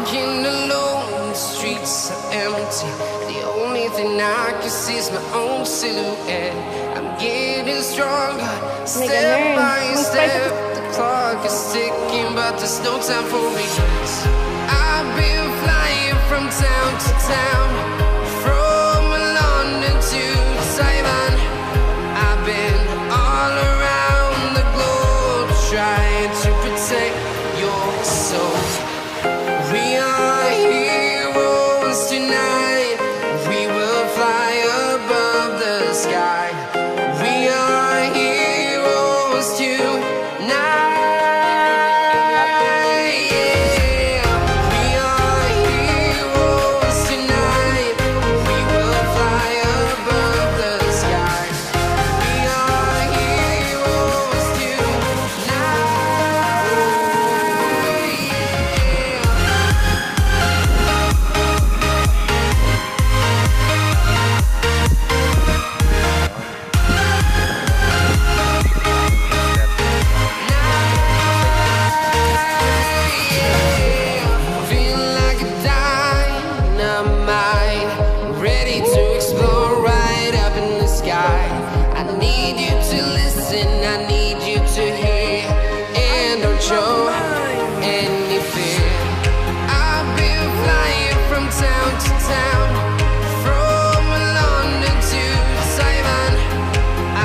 Walking alone, the streets are empty. The only thing I can see is my own silhouette. I'm getting stronger, step by step. The clock is ticking, but there's no time for regrets. I've been flying from town to town, from London to Taiwan. I've been all around the globe trying to protect your soul. We are heroes tonight. We will fly above the sky. We are heroes tonight. Yeah. We are heroes tonight. We will fly above the sky. We are heroes tonight. Feel like a dynamite, ready to explode right up in the sky. I need you to listen, I need you to hear, and don't show any fear. I've been flying from town to town, from London to Taiwan.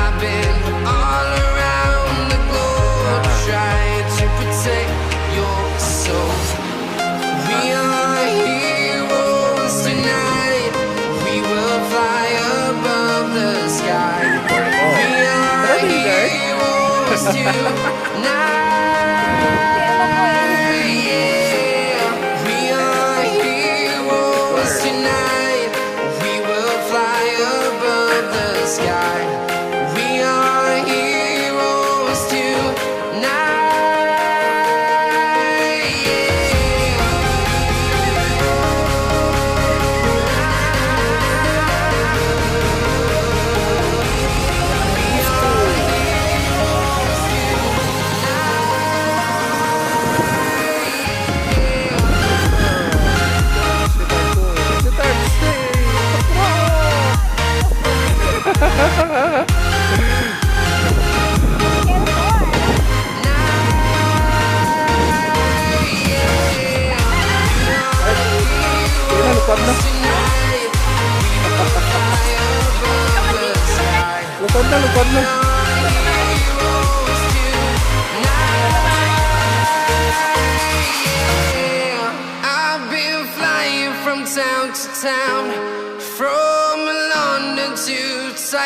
I've been all around the globe trying to protect your soul. We are heroes tonight. We will fly above the sky. We are heroes tonight. Yeah. We are heroes tonight. We will fly above the sky. We are heroes tonight. Lupad na. Lupad na, lupad na. I've been flying from town to town, from London to Taiwan.